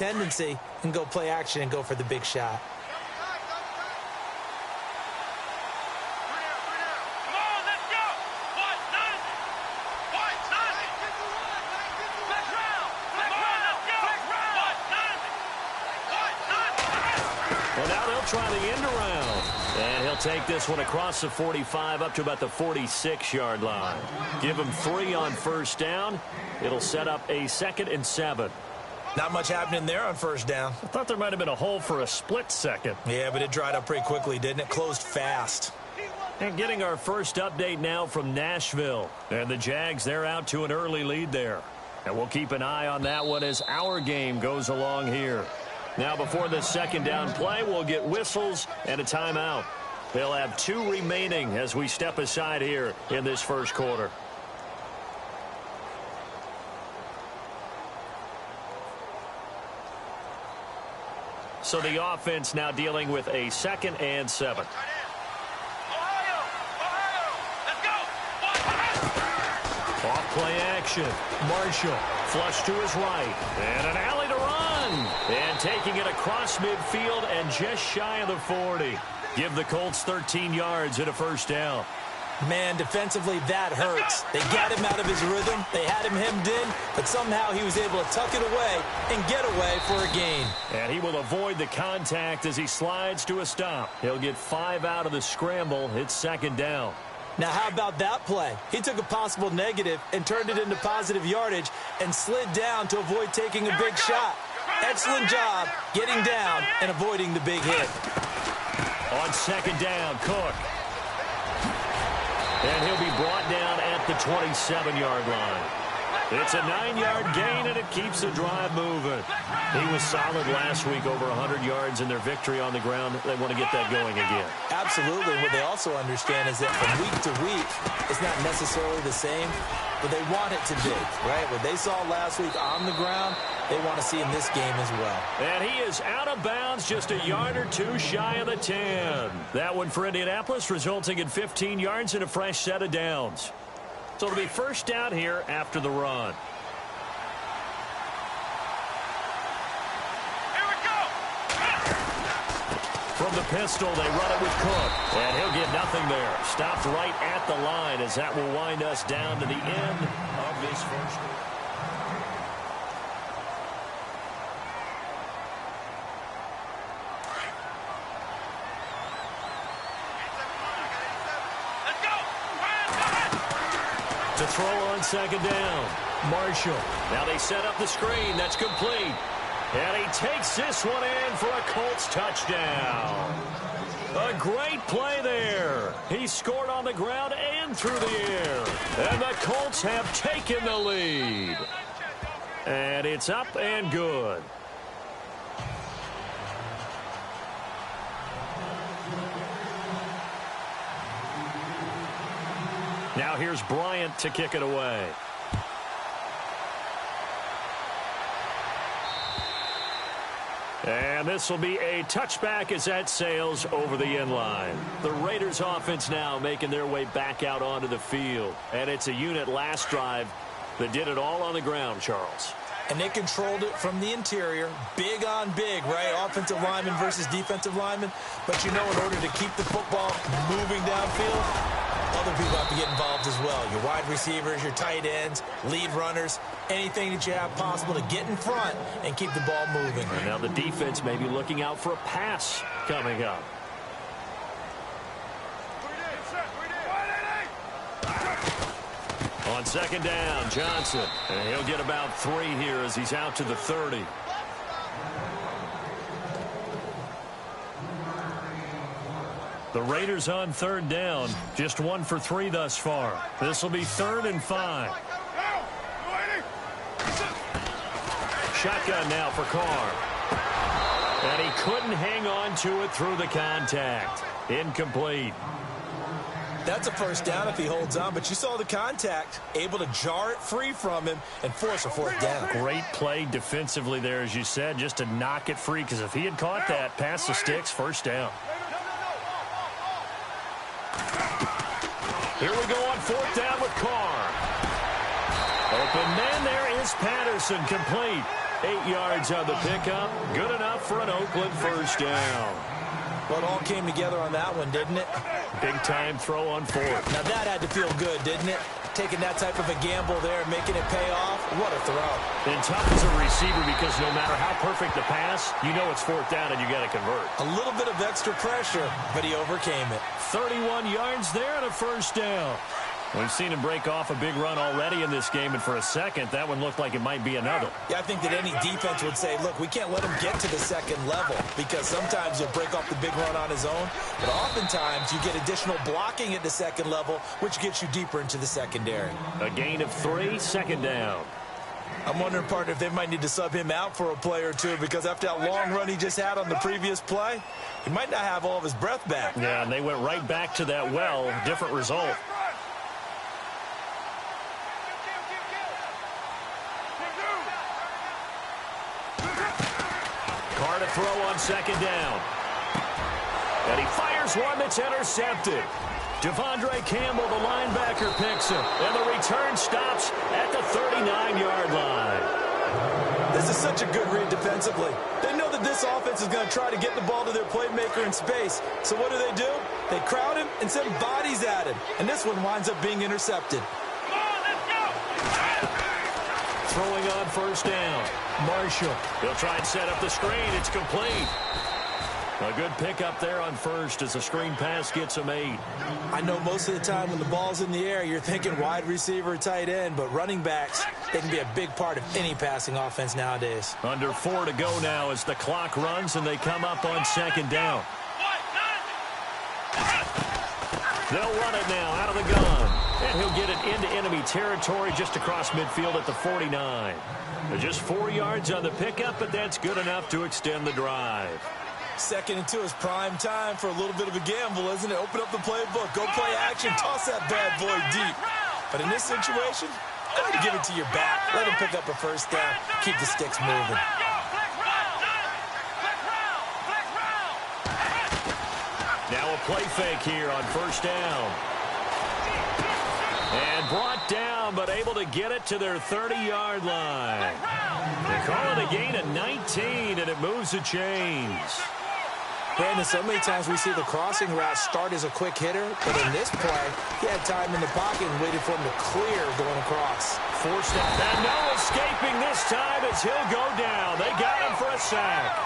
tendency and go play action and go for the big shot. Well, now they'll try the end around. And he'll take this one across the 45 up to about the 46-yard line. Give him 3 on first down. It'll set up a 2nd and 7. Not much happening there on first down. I thought there might have been a hole for a split second. Yeah, but it dried up pretty quickly, didn't it? Closed fast. And getting our first update now from Nashville. And the Jags, they're out to an early lead there. And we'll keep an eye on that one as our game goes along here. Now, before the 2nd down play, we'll get whistles and a timeout. They'll have 2 remaining as we step aside here in this first quarter. So the offense now dealing with a 2nd and 7. Off play action. Marshall flush to his right. And an alley to run. And taking it across midfield and just shy of the 40. Give the Colts 13 yards and a first down. Man, defensively, that hurts. They got him out of his rhythm. They had him hemmed in, but somehow he was able to tuck it away and get away for a gain. And he will avoid the contact as he slides to a stop. He'll get 5 out of the scramble. It's 2nd down. Now, how about that play? He took a possible negative and turned it into positive yardage and slid down to avoid taking a big shot. Excellent job getting down and avoiding the big hit. On 2nd down, Cook. And he'll be brought down at the 27-yard line. It's a 9-yard gain, and it keeps the drive moving. He was solid last week, over 100 yards in their victory on the ground. They want to get that going again. Absolutely. What they also understand is that from week to week, it's not necessarily the same, but they want it to be, right? What they saw last week on the ground, they want to see in this game as well. And he is out of bounds, just a yard or 2 shy of the 10. That one for Indianapolis, resulting in 15 yards and a fresh set of downs. So it'll be first down here after the run. Here we go. From the pistol, they run it with Cook. And he'll get nothing there. Stopped right at the line as that will wind us down to the end of this first quarter. To throw on 2nd down. Marshall. Now they set up the screen. That's complete. And he takes this one in for a Colts touchdown. A great play there. He scored on the ground and through the air. And the Colts have taken the lead. And it's up and good. Now here's Bryant to kick it away. And this will be a touchback as that sails over the end line. The Raiders offense now making their way back out onto the field. And it's a unit last drive that did it all on the ground, Charles. And they controlled it from the interior. Big on big, right? Offensive lineman versus defensive lineman. But you know, in order to keep the football moving downfield, other people have to get involved as well. Your wide receivers, your tight ends, lead runners, anything that you have possible to get in front and keep the ball moving. And now the defense may be looking out for a pass coming up. On 2nd down, Johnson. And he'll get about 3 here as he's out to the 30. The Raiders on 3rd down, just 1 for 3 thus far. This will be 3rd and 5. Shotgun now for Carr. And he couldn't hang on to it through the contact. Incomplete. That's a first down if he holds on, but you saw the contact, able to jar it free from him and force a 4th down. Great play defensively there, as you said, just to knock it free, because if he had caught that, past the sticks, first down. Here we go on 4th down with Carr. Open man there is Patterson, complete. 8 yards on the pickup. Good enough for an Oakland first down. Well, it all came together on that one, didn't it? Big-time throw on fourth. Now, that had to feel good, didn't it? Taking that type of a gamble there, making it pay off. What a throw. And tough as a receiver because no matter how perfect the pass, you know it's fourth down and you got to convert. A little bit of extra pressure, but he overcame it. 31 yards there and a first down. We've seen him break off a big run already in this game, and for a second, that one looked like it might be another. Yeah, I think that any defense would say, look, we can't let him get to the second level because sometimes he'll break off the big run on his own, but oftentimes you get additional blocking at the second level, which gets you deeper into the secondary. A gain of 3, second down. I'm wondering, partner, if they might need to sub him out for a play or two because after that long run he just had on the previous play, he might not have all of his breath back. Yeah, and they went right back to that well. Different result. Carr to throw on second down. And he fires one that's intercepted. Devondre Campbell, the linebacker, picks him. And the return stops at the 39-yard line. This is such a good read defensively. They know that this offense is going to try to get the ball to their playmaker in space. So what do? They crowd him and send bodies at him. And this one winds up being intercepted. Throwing on first down. Marshall. He'll try and set up the screen. It's complete. A good pickup there on first as the screen pass gets him 8. I know most of the time when the ball's in the air, you're thinking wide receiver, tight end, but running backs, they can be a big part of any passing offense nowadays. Under 4 to go now as the clock runs and they come up on second down. They'll run it now out of the gun. And he'll get it into enemy territory just across midfield at the 49. Just 4 yards on the pickup, but that's good enough to extend the drive. 2nd and 2 is prime time for a little bit of a gamble, isn't it? Open up the playbook, go play action, toss that bad boy deep. But in this situation, go ahead and give it to your back. Let him pick up a first down. Keep the sticks moving. Now a play fake here on first down. And brought down, but able to get it to their 30-yard line. They call it a gain of 19, and it moves the chains. Brandon, so many times we see the crossing route start as a quick hitter, but in this play, he had time in the pocket and waited for him to clear going across. Forced out, and no escaping this time as he'll go down. They got him for a sack.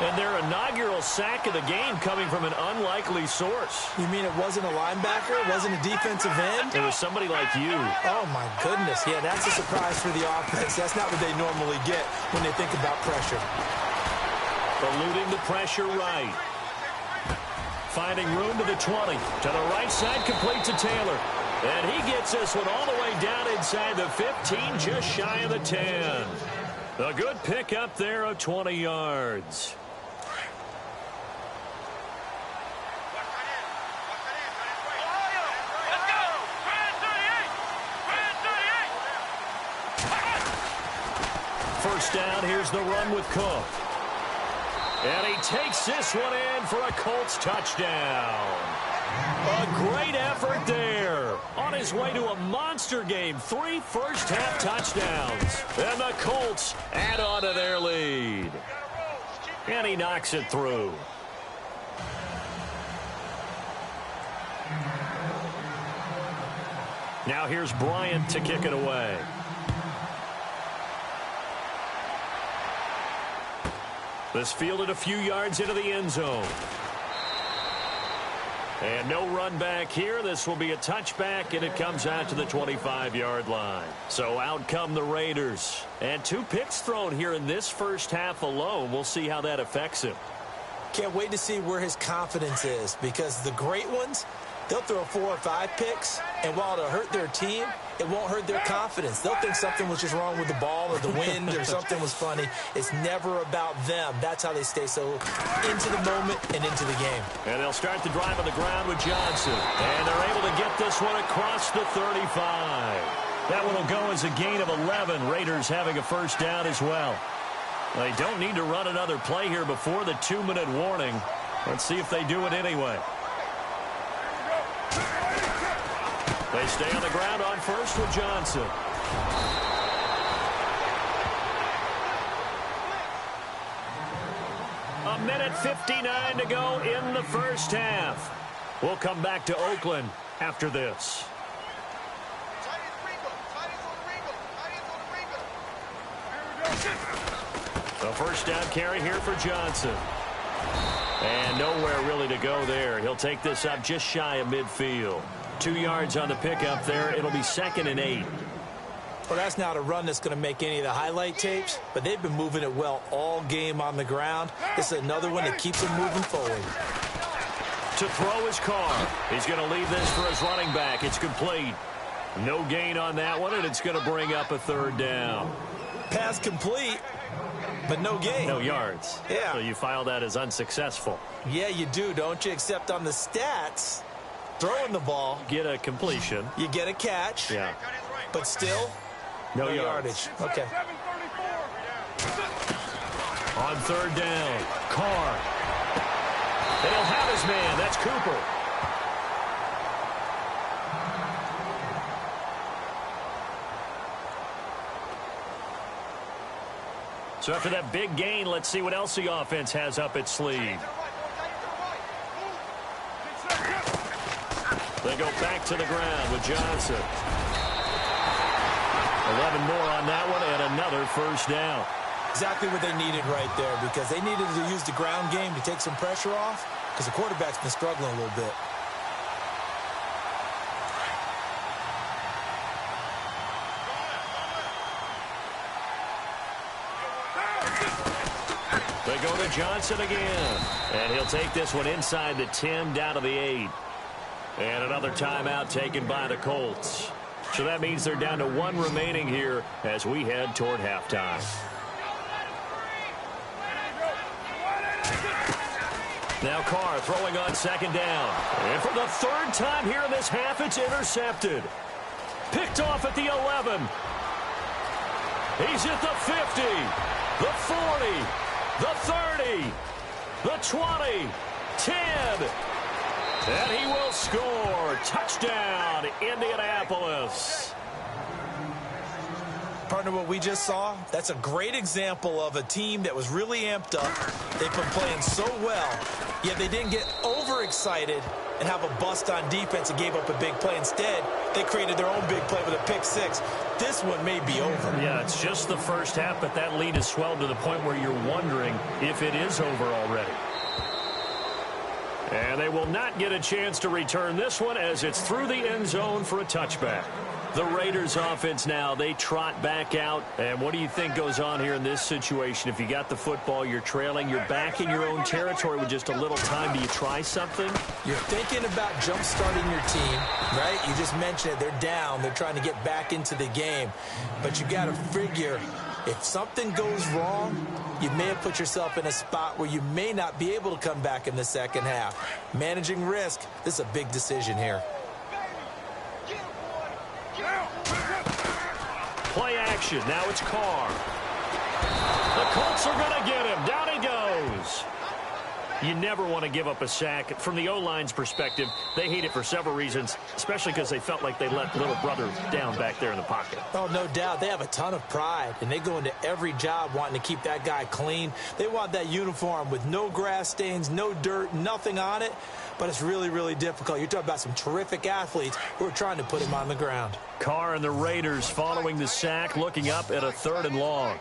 And their inaugural sack of the game coming from an unlikely source. You mean it wasn't a linebacker? It wasn't a defensive end? It was somebody like you. Oh, my goodness. Yeah, that's a surprise for the offense. That's not what they normally get when they think about pressure. Eluding the pressure right. Finding room to the 20. To the right side, complete to Taylor. And he gets this one all the way down inside the 15, just shy of the 10. A good pick up there of 20 yards. First down, here's the run with Cook. And he takes this one in for a Colts touchdown. A great effort there. On his way to a monster game. 3 first-half touchdowns. And the Colts add on to their lead. And he knocks it through. Now here's Bryant to kick it away. This fielded a few yards into the end zone. And no run back here. This will be a touchback, and it comes out to the 25-yard line. So out come the Raiders. And 2 picks thrown here in this first half alone. We'll see how that affects him. Can't wait to see where his confidence is, because the great ones, they'll throw 4 or 5 picks, and while it'll hurt their team, it won't hurt their confidence. They'll think something was just wrong with the ball or the wind or something was funny. It's never about them. That's how they stay so into the moment and into the game. And they'll start the drive on the ground with Johnson. And they're able to get this one across the 35. That one will go as a gain of 11. Raiders having a first down as well. They don't need to run another play here before the 2-minute warning. Let's see if they do it anyway. They stay on the ground on first with Johnson. 1:59 to go in the first half. We'll come back to Oakland after this. The first down carry here for Johnson. And nowhere really to go there. He'll take this up just shy of midfield. 2 yards on the pickup there. It'll be 2nd and 8. Well, that's not a run that's going to make any of the highlight tapes, but they've been moving it well all game on the ground. This is another one that keeps them moving forward. To throw his Carr. He's going to leave this for his running back. It's complete. No gain on that one, and it's going to bring up a 3rd down. Pass complete, but no gain. No yards. Yeah. So you file that as unsuccessful. Yeah, you do, don't you? Except on the stats, throwing the ball. Get a completion. You get a catch. Yeah. But still, no yardage. Okay. On 3rd down, Carr. And he'll have his man. That's Cooper. So after that big gain, let's see what else the offense has up its sleeve. They go back to the ground with Johnson. 11 more on that one and another first down. Exactly what they needed right there, because they needed to use the ground game to take some pressure off, because the quarterback's been struggling a little bit. They go to Johnson again. And he'll take this one inside the 10 down to the 8. And another timeout taken by the Colts. So that means they're down to 1 remaining here as we head toward halftime. Now Carr throwing on 2nd down. And for the 3rd time here in this half, it's intercepted. Picked off at the 11. He's at the 50, the 40, the 30, the 20, 10. And he will score. Touchdown, Indianapolis. Partner, what we just saw, that's a great example of a team that was really amped up. They've been playing so well, yet they didn't get overexcited and have a bust on defense and gave up a big play. Instead, they created their own big play with a pick 6. This one may be over. Yeah, it's just the first half, but that lead has swelled to the point where you're wondering if it is over already. And they will not get a chance to return this one as it's through the end zone for a touchback. The Raiders offense now, they trot back out. And what do you think goes on here in this situation? If you got the football, you're trailing, you're back in your own territory with just a little time. Do you try something? You're thinking about jump-starting your team, right? You just mentioned it. They're down. They're trying to get back into the game. But you got to figure, if something goes wrong, you may have put yourself in a spot where you may not be able to come back in the second half. Managing risk, this is a big decision here. Play action. Now it's Carr. The Colts are going to get him. Down he goes. You never want to give up a sack. From the O-line's perspective, they hate it for several reasons, especially because they felt like they let little brother down back there in the pocket. Oh, no doubt. They have a ton of pride, and they go into every job wanting to keep that guy clean. They want that uniform with no grass stains, no dirt, nothing on it. But it's really, really difficult. You're talking about some terrific athletes who are trying to put him on the ground. Carr and the Raiders following the sack, looking up at a 3rd and long.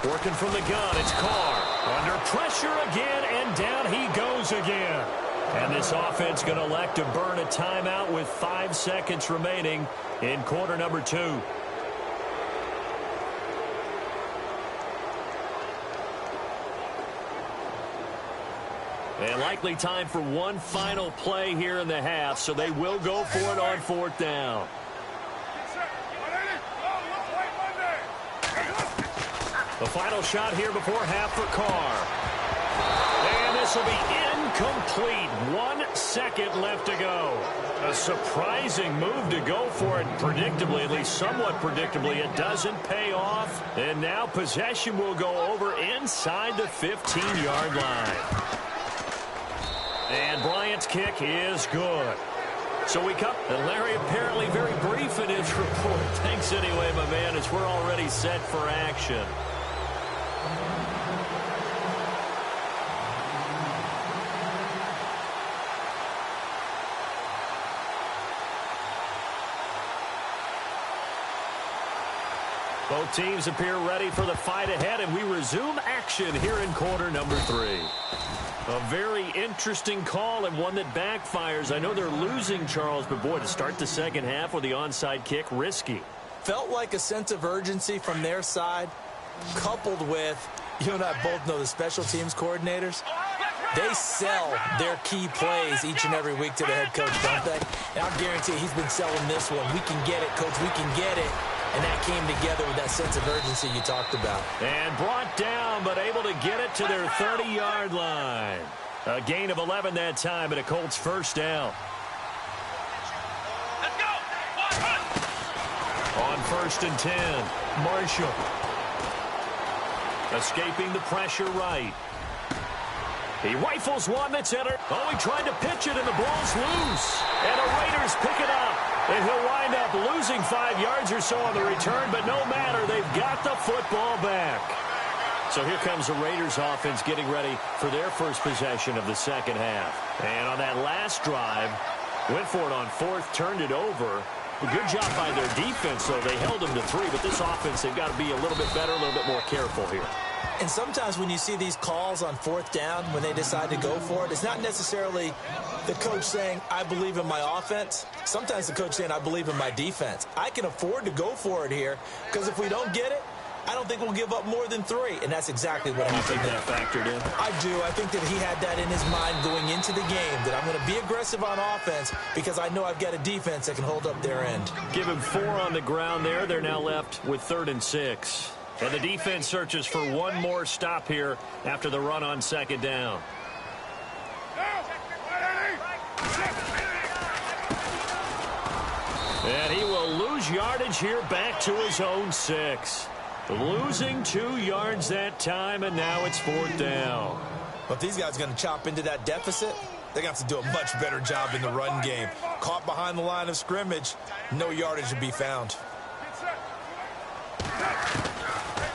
Working from the gun, it's Carr. Under pressure again, and down he goes again. And this offense going to elect to burn a timeout with 5 seconds remaining in quarter number 2. And likely time for one final play here in the half, so they will go for it on 4th down. The final shot here before half for Carr. And this will be incomplete. 1 second left to go. A surprising move to go for it predictably, at least somewhat predictably. It doesn't pay off. And now possession will go over inside the 15-yard line. And Bryant's kick is good. So we come, and Larry apparently very brief in his report. Thanks Thanks anyway, my man, as we're already set for action. Both teams appear ready for the fight ahead, and we resume action here in quarter number 3. A very interesting call and one that backfires. I know they're losing, Charles, but boy, to start the second half with the onside kick, risky. Felt like a sense of urgency from their side, coupled with, you and I both know the special teams coordinators. They sell their key plays each and every week to the head coach, don't they? And I'll guarantee he's been selling this one. We can get it, coach. We can get it. And that came together with that sense of urgency you talked about. And brought down, but able to get it to their 30-yard line. A gain of 11 that time, and a Colts first down. Let's go! On 1st and 10, Marshall. Escaping the pressure right. He rifles one that's entered. Oh, he tried to pitch it, and the ball's loose. And the Raiders pick it up. And he'll wind up losing 5 yards or so on the return, but no matter, they've got the football back. So here comes the Raiders offense getting ready for their first possession of the second half. And on that last drive, went for it on 4th, turned it over. A good job by their defense, though. They held them to 3, but this offense, they've got to be a little bit better, a little bit more careful here. And sometimes when you see these calls on 4th down, when they decide to go for it, it's not necessarily the coach saying, I believe in my offense. Sometimes the coach saying, I believe in my defense. I can afford to go for it here, because if we don't get it, I don't think we'll give up more than 3. And that's exactly what happened. You think that factored in? I do. I think that he had that in his mind going into the game, that I'm going to be aggressive on offense because I know I've got a defense that can hold up their end. Give him 4 on the ground there. They're now left with 3rd and 6. And the defense searches for one more stop here after the run on 2nd down. And he will lose yardage here back to his own 6. Losing 2 yards that time, and now it's 4th down. But these guys are going to chop into that deficit. They're going to have to do a much better job in the run game. Caught behind the line of scrimmage, no yardage to be found.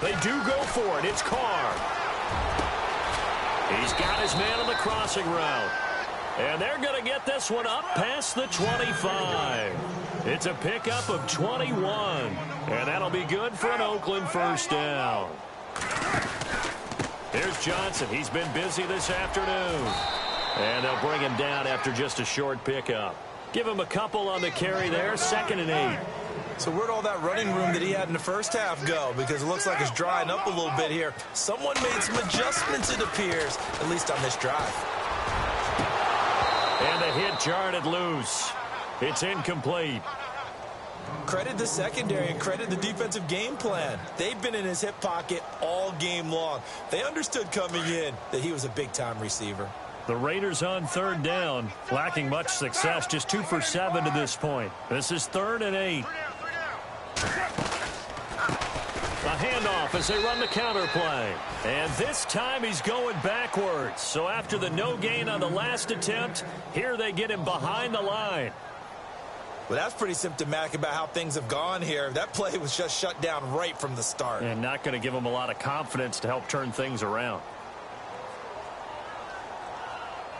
They do go for it. It's Carr. He's got his man on the crossing route. And they're going to get this one up past the 25. It's a pickup of 21. And that'll be good for an Oakland first down. Here's Johnson. He's been busy this afternoon. And they'll bring him down after just a short pickup. Give him a couple on the carry there. 2nd and 8. So where'd all that running room that he had in the first half go? Because it looks like it's drying up a little bit here. Someone made some adjustments, it appears, at least on this drive. And the hit jarred it loose. It's incomplete. Credit the secondary and credit the defensive game plan. They've been in his hip pocket all game long. They understood coming in that he was a big-time receiver. The Raiders on 3rd down, lacking much success, just 2 for 7 to this point. This is 3rd and 8. A handoff as they run the counter play. And this time he's going backwards. So after the no gain on the last attempt, here they get him behind the line. Well, that's pretty symptomatic about how things have gone here. That play was just shut down right from the start. And not going to give him a lot of confidence to help turn things around.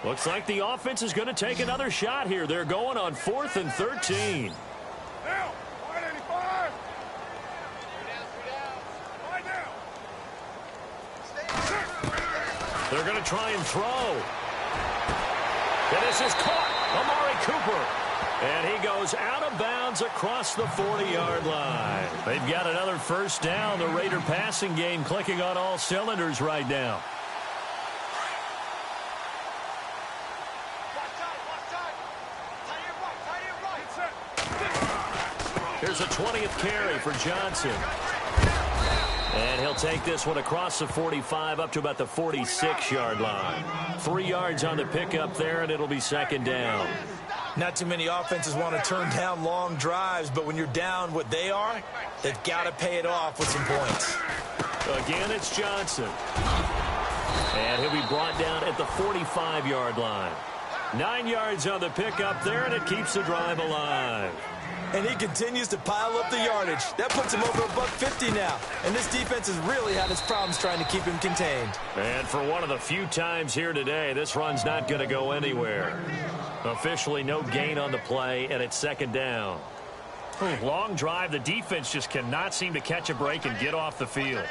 Looks like the offense is going to take another shot here. They're going on 4th and 13. They're going to try and throw. And this is caught. Amari Cooper. And he goes out of bounds across the 40-yard line. They've got another first down. The Raider passing game clicking on all cylinders right now. Here's a 20th carry for Johnson. And he'll take this one across the 45 up to about the 46-yard line. 3 yards on the pickup there, and it'll be 2nd down. Not too many offenses want to turn down long drives, but when you're down what they are, they've got to pay it off with some points. Again, it's Johnson. And he'll be brought down at the 45-yard line. 9 yards on the pickup there, and it keeps the drive alive. And he continues to pile up the yardage. That puts him over $150 now. And this defense has really had its problems trying to keep him contained. And for one of the few times here today, this run's not going to go anywhere. Officially no gain on the play, and it's second down. Long drive. The defense just cannot seem to catch a break and get off the field.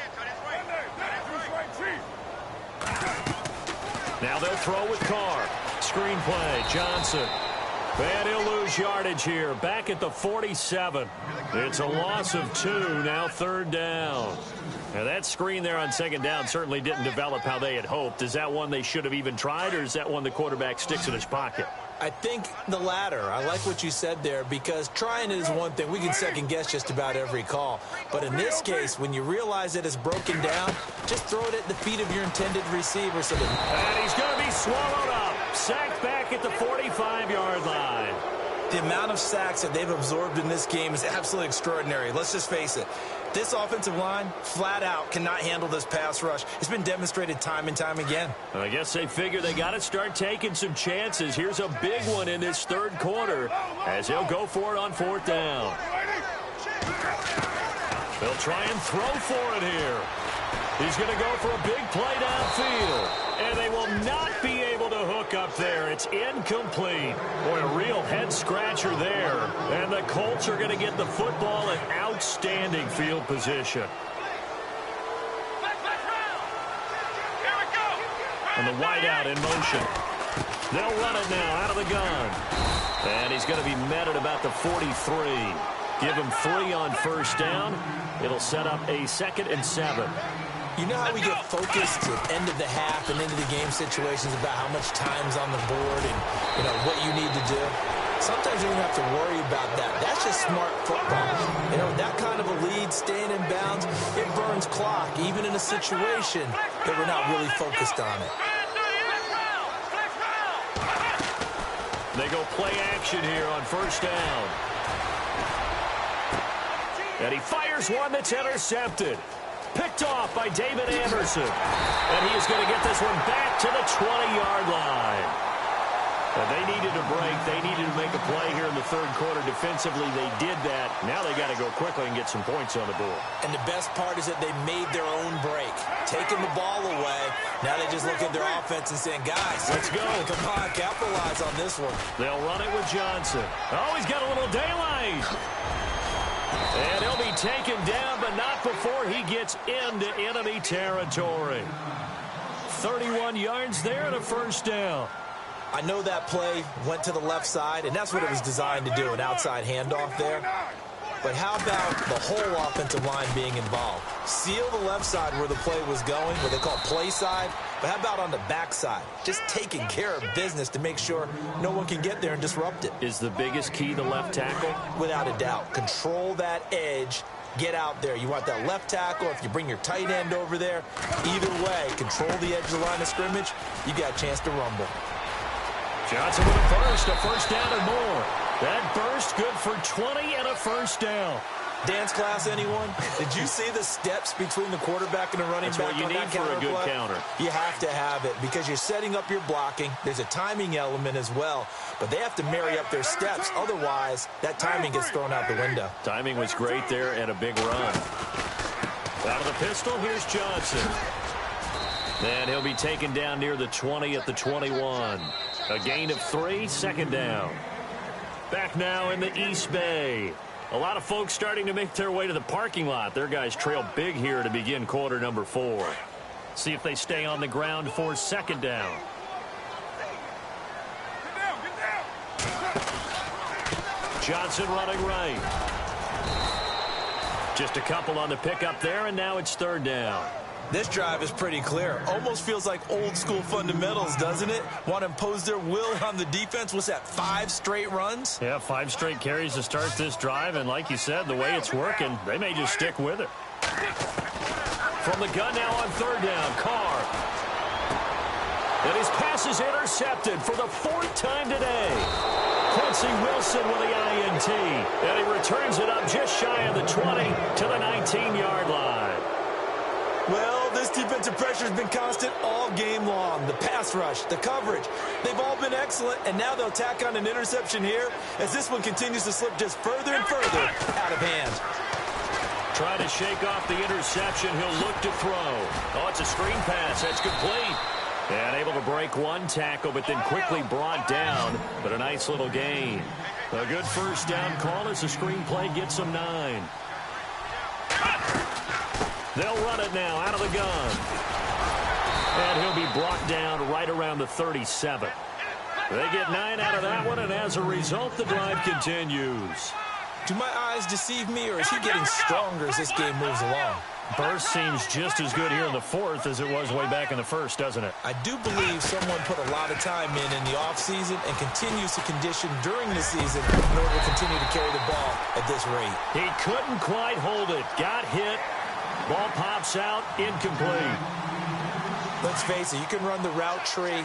Now they'll throw with Carr. Screen play, Johnson. And he'll lose yardage here, back at the 47. It's a loss of 2, now third down. Now that screen there on second down certainly didn't develop how they had hoped. Is that one they should have even tried, or is that one the quarterback sticks in his pocket? I think the latter. I like what you said there, because trying it is one thing. We can second guess just about every call. But in this case, when you realize that it's broken down, just throw it at the feet of your intended receiver. And he's going to be swallowed up. Sacked back at the 45-yard line. The amount of sacks that they've absorbed in this game is absolutely extraordinary. Let's just face it. This offensive line, flat out, cannot handle this pass rush. It's been demonstrated time and time again. I guess they figure they got to start taking some chances. Here's a big one in this third quarter as he'll go for it on fourth down. They'll try and throw for it here. He's going to go for a big play downfield. And they will not be able to hook up there. It's incomplete. Boy, a real head-scratcher there. And the Colts are going to get the football in outstanding field position. And the wideout in motion. They'll run it now out of the gun. And he's going to be met at about the 43. Give him 3 on first down. It'll set up a 2nd and 7. You know how we get focused at end of the half and into the game situations about how much time's on the board and, what you need to do? Sometimes you don't have to worry about that. That's just smart football. That kind of a lead, staying in bounds, it burns clock, even in a situation that we're not really focused on it. They go play action here on first down. And he fires one that's intercepted. Picked off by David Anderson. And he is going to get this one back to the 20-yard line. And they needed a break. They needed to make a play here in the third quarter. Defensively, they did that. Now they got to go quickly and get some points on the board. And the best part is that they made their own break. Taking the ball away. Now they just look at their offense and saying, guys, let's go. Come on, capitalize on this one. They'll run it with Johnson. Oh, he's got a little daylight. And he'll be taken down, but not before he gets into enemy territory. 31 yards there and a first down. I know that play went to the left side, and that's what it was designed to do, an outside handoff there. But how about the whole offensive line being involved? Seal the left side where the play was going, what they call play side. But how about on the backside? Just taking care of business to make sure no one can get there and disrupt it. Is the biggest key the left tackle? Without a doubt. Control that edge. Get out there. You want that left tackle. If you bring your tight end over there, either way, control the edge of the line of scrimmage, you got a chance to rumble. Johnson with a first down and more. That burst good for 20 and a first down. Dance class, anyone? Did you see the steps between the quarterback and the running back on that counter? That's what you need for a good counter. You have to have it because you're setting up your blocking. There's a timing element as well, but they have to marry up their steps. Otherwise, that timing gets thrown out the window. Timing was great there and a big run. Out of the pistol, here's Johnson. And he'll be taken down near the 20 at the 21. A gain of 3, second down. Back now in the East Bay. A lot of folks starting to make their way to the parking lot. Their guys trail big here to begin quarter number 4. See if they stay on the ground for second down. Johnson running right. Just a couple on the pickup there, and now it's third down. This drive is pretty clear. Almost feels like old school fundamentals, doesn't it? Want to impose their will on the defense. What's that, 5 straight runs? Yeah, 5 straight carries to start this drive. And like you said, the way it's working, they may just stick with it. From the gun now on third down, Carr. And his pass is intercepted for the 4th time today. Quincy Wilson with the INT. And he returns it up just shy of the 20 to the 19-yard line. Well, this This defensive pressure has been constant all game long. The pass rush, the coverage, they've all been excellent, and now they'll tack on an interception here as this one continues to slip just further and further out of hand. Try to shake off the interception. He'll look to throw. Oh, it's a screen pass. That's complete. And able to break one tackle, but then quickly brought down. But a nice little gain. A good first down call as the screen play gets him 9. They'll run it now out of the gun. And he'll be brought down right around the 37. They get 9 out of that one, and as a result, the drive continues. Do my eyes deceive me, or is he getting stronger as this game moves along? Burst seems just as good here in the fourth as it was way back in the first, doesn't it? I do believe someone put a lot of time in the offseason and continues to condition during the season in order to continue to carry the ball at this rate. He couldn't quite hold it. Got hit. Ball pops out. Incomplete. Let's face it, you can run the route tree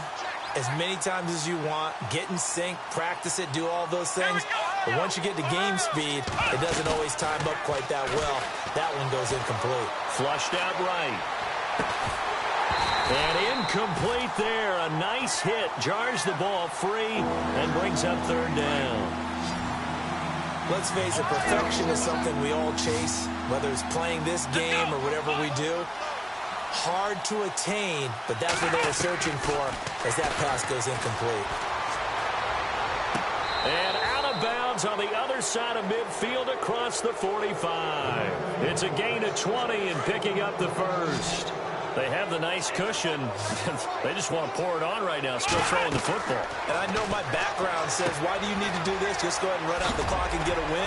as many times as you want, get in sync, practice it, do all those things. But once you get to game speed, it doesn't always time up quite that well. That one goes incomplete. Flushed out right. And incomplete there. A nice hit. Jars the ball free and brings up third down. Let's face it, perfection is something we all chase, whether it's playing this game or whatever we do. Hard to attain, but that's what they were searching for as that pass goes incomplete. And out of bounds on the other side of midfield across the 45. It's a gain of 20 and picking up the first. They have the nice cushion. They just want to pour it on right now, still throwing the football. And I know my background says, why do you need to do this? Just go ahead and run out the clock and get a win.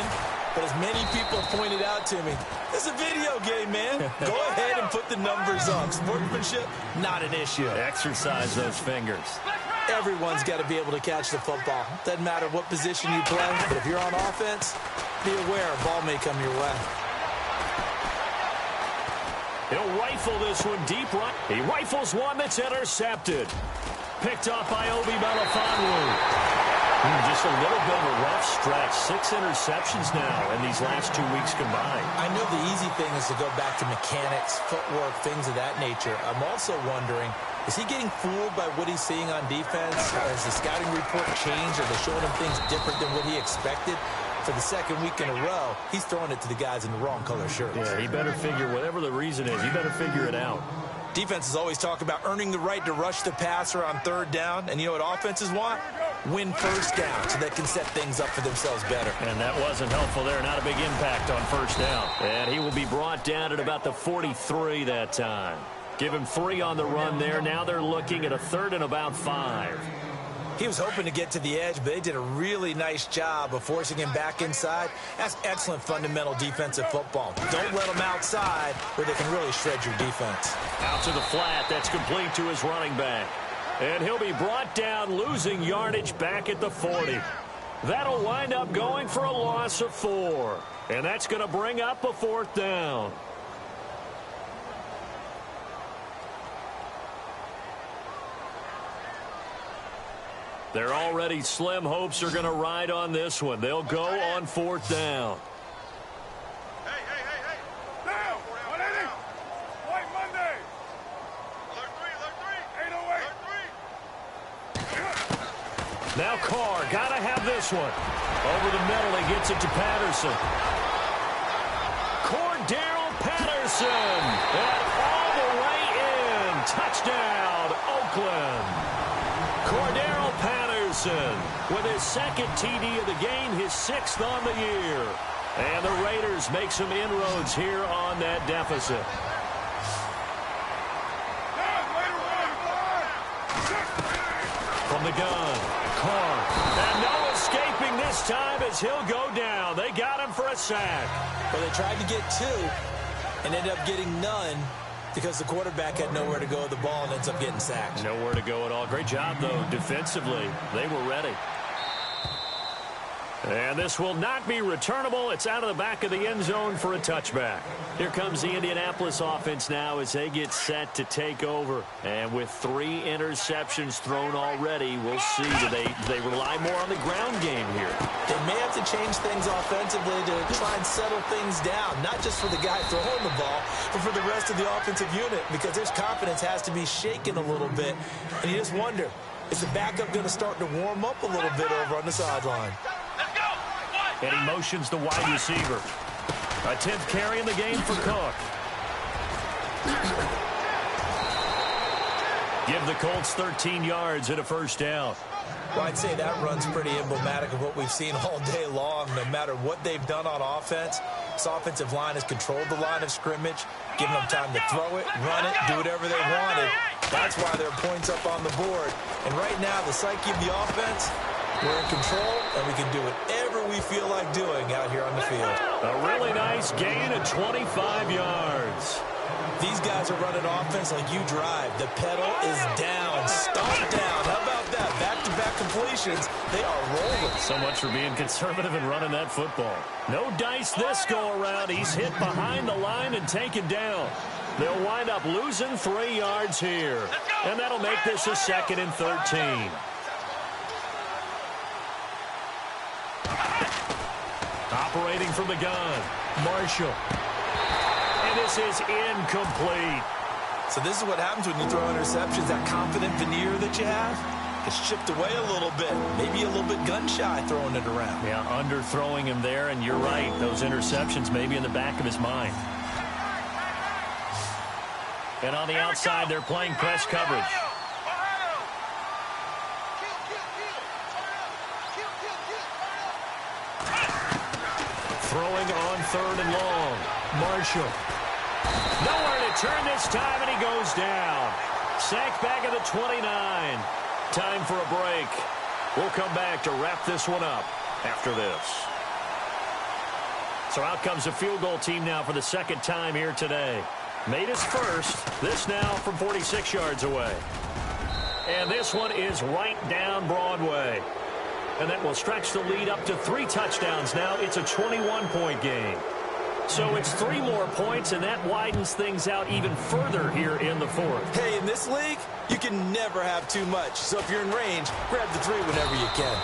But as many people have pointed out to me, it's a video game, man. Go ahead and put the numbers up. Sportsmanship, not an issue. Exercise those fingers. Everyone's got to be able to catch the football. Doesn't matter what position you play, but if you're on offense, be aware a ball may come your way. He'll rifle this one deep right. He rifles one that's intercepted. Picked off by Obi Melifonwu. Just a little bit of a rough stretch. 6 interceptions now in these last 2 weeks combined. I know the easy thing is to go back to mechanics, footwork, things of that nature. I'm also wondering, is he getting fooled by what he's seeing on defense? Has the scouting report changed? Are they showing him things different than what he expected? For the second week in a row, he's throwing it to the guys in the wrong color shirts. Yeah, he better figure, whatever the reason is, he better figure it out. Defenses always talk about earning the right to rush the passer on third down. And you know what offenses want? Win first down so they can set things up for themselves better. And that wasn't helpful there. Not a big impact on first down. And he will be brought down at about the 43 that time. Give him 3 on the run there. Now they're looking at a 3rd and about 5. He was hoping to get to the edge, but they did a really nice job of forcing him back inside. That's excellent fundamental defensive football. Don't let them outside where they can really shred your defense. Out to the flat. That's complete to his running back. And he'll be brought down, losing yardage back at the 40. That'll wind up going for a loss of 4. And that's going to bring up a 4th down. They're already slim hopes are going to ride on this one. They'll go on 4th down. Hey. Now, what is it? White Monday. Alert 3. Now Carr, got to have this one. Over the middle, he gets it to Patterson. Cordero Patterson. And all the way in. Touchdown, Oakland. Cordero Patterson with his 2nd TD of the game, his 6th on the year. And the Raiders make some inroads here on that deficit. From the gun, Carr. And no escaping this time as he'll go down. They got him for a sack. Well, they tried to get 2 and ended up getting none because the quarterback had nowhere to go with the ball and ends up getting sacked. Nowhere to go at all. Great job, though, defensively. They were ready. And this will not be returnable. It's out of the back of the end zone for a touchback. Here comes the Indianapolis offense now as they get set to take over. And with 3 interceptions thrown already, we'll see. Do they rely more on the ground game here? They may have to change things offensively to try and settle things down, not just for the guy throwing the ball, but for the rest of the offensive unit, because his confidence has to be shaken a little bit. And you just wonder, is the backup going to start to warm up a little bit over on the sideline? And he motions the wide receiver. A 10th carry in the game for Cook. Give the Colts 13 yards and a first down. Well, I'd say that run's pretty emblematic of what we've seen all day long. No matter what they've done on offense, this offensive line has controlled the line of scrimmage, given them time to throw it, run it, do whatever they wanted. That's why there are points up on the board. And right now, the psyche of the offense, we're in control, and we can do whatever we feel like doing out here on the field. A really nice gain of 25 yards. These guys are running offense like you drive. The pedal is down, stomp down. How about that? Back-to-back completions. They are rolling. So much for being conservative and running that football. No dice this go-around. He's hit behind the line and taken down. They'll wind up losing 3 yards here. And that'll make this a 2nd and 13. Operating from the gun, Marshall. And this is incomplete. So this is what happens when you throw interceptions. That confident veneer that you have gets chipped away a little bit. Maybe a little bit gun-shy throwing it around. Yeah, underthrowing him there, and you're right. Those interceptions may be in the back of his mind. And on the outside, they're playing press coverage. Throwing on 3rd and long. Marshall. Nowhere to turn this time, and he goes down. Sacked back at the 29. Time for a break. We'll come back to wrap this one up after this. So out comes a field goal team now for the 2nd time here today. Made his first. This now from 46 yards away. And this one is right down Broadway. And that will stretch the lead up to 3 touchdowns now. It's a 21-point game. So it's 3 more points, and that widens things out even further here in the 4th. Hey, in this league, you can never have too much. So if you're in range, grab the 3 whenever you can.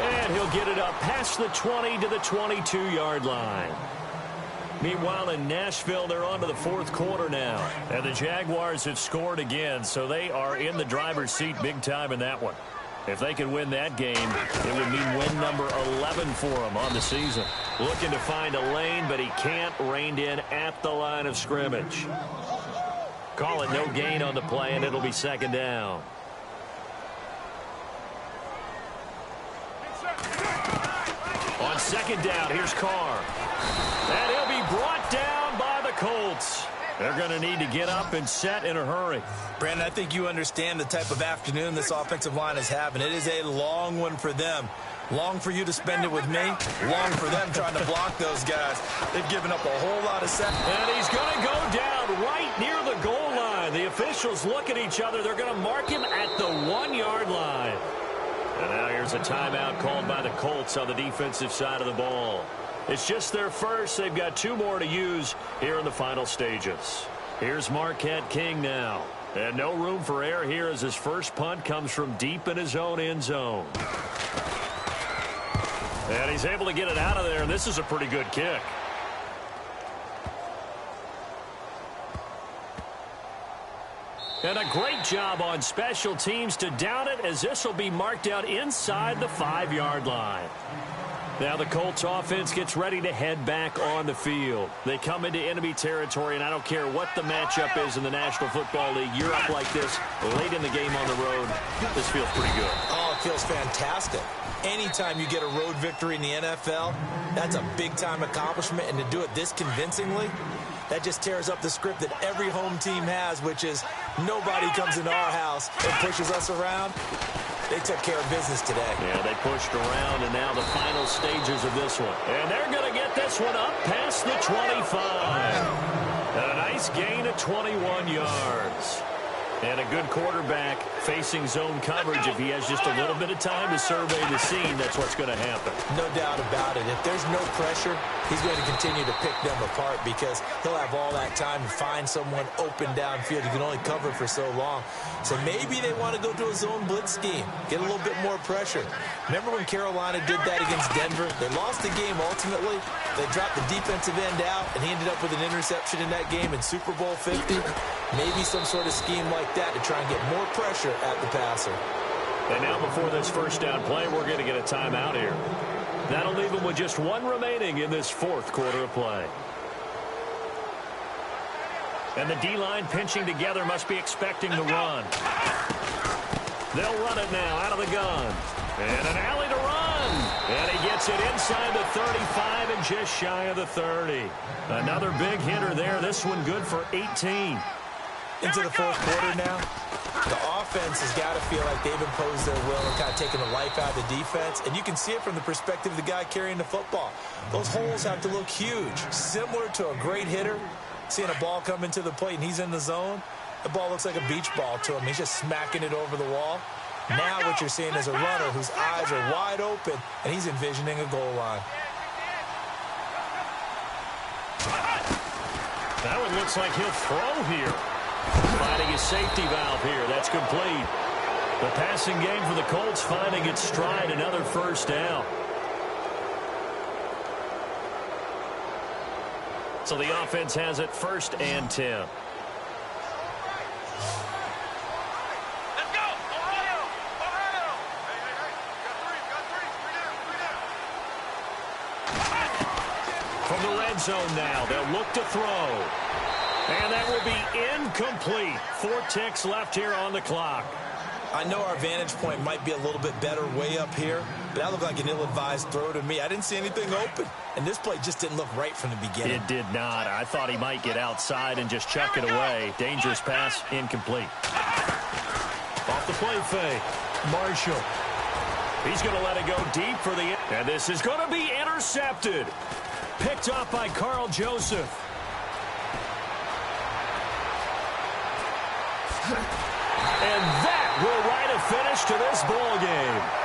And he'll get it up past the 20 to the 22-yard line. Meanwhile, in Nashville, they're on to the 4th quarter now. And the Jaguars have scored again, so they are in the driver's seat big time in that one. If they could win that game, it would mean win number 11 for them on the season. Looking to find a lane, but he can't. Reined in at the line of scrimmage. Call it no gain on the play, and it'll be 2nd down. On 2nd down, here's Carr. And he'll be brought down by the Colts. They're going to need to get up and set in a hurry. Brandon, I think you understand the type of afternoon this offensive line is having. It is a long one for them. Long for you to spend it with me. Long for them trying to block those guys. They've given up a whole lot of seconds. And he's going to go down right near the goal line. The officials look at each other. They're going to mark him at the 1-yard line. And now here's a timeout called by the Colts on the defensive side of the ball. It's just their first. They've got 2 more to use here in the final stages. Here's Marquette King now. And no room for error here as his first punt comes from deep in his own end zone. And he's able to get it out of there, and this is a pretty good kick. And a great job on special teams to down it, as this will be marked out inside the 5-yard line. Now the Colts offense gets ready to head back on the field. They come into enemy territory, and I don't care what the matchup is in the National Football League. You're up like this late in the game on the road. This feels pretty good. Oh, it feels fantastic. Anytime you get a road victory in the NFL, that's a big-time accomplishment, and to do it this convincingly, that just tears up the script that every home team has, which is nobody comes into our house and pushes us around. They took care of business today. Yeah, they pushed around, and now the final stages of this one. And they're going to get this one up past the 25. And a nice gain of 21 yards. And a good quarterback facing zone coverage. If he has just a little bit of time to survey the scene, that's what's going to happen. No doubt about it. If there's no pressure, he's going to continue to pick them apart because he'll have all that time to find someone open downfield. You can only cover for so long. So maybe they want to go to a zone blitz scheme, get a little bit more pressure. Remember when Carolina did that against Denver? They lost the game ultimately. They dropped the defensive end out, and he ended up with an interception in that game in Super Bowl 50. Maybe some sort of scheme like that to try and get more pressure at the passer. And now before this first down play, we're going to get a timeout here. That'll leave them with just one remaining in this fourth quarter of play. And the D-line pinching together must be expecting the run. They'll run it now out of the gun. And an alley to run. And he gets it inside the 35 and just shy of the 30. Another big hitter there. This one good for 18. Into the fourth quarter now, the offense has got to feel like they've imposed their will and kind of taken the life out of the defense. And you can see it from the perspective of the guy carrying the football. Those holes have to look huge, similar to a great hitter. Seeing a ball come into the plate and he's in the zone, the ball looks like a beach ball to him. He's just smacking it over the wall. Now what you're seeing is a runner whose eyes are wide open, and he's envisioning a goal line. That one looks like he'll throw here. Finding his safety valve here. That's complete. The passing game for the Colts finding its stride. Another first down. So the offense has it 1st and 10. From the red zone now, they'll look to throw. And that will be incomplete. 4 ticks left here on the clock. I know our vantage point might be a little bit better way up here, but that looked like an ill-advised throw to me. I didn't see anything open, and this play just didn't look right from the beginning. It did not. I thought he might get outside and just chuck it away. Dangerous pass, incomplete. Off the play fake, Marshall. He's going to let it go deep for the... And this is going to be intercepted. Picked up by Carl Joseph. And that will write a finish to this ball game.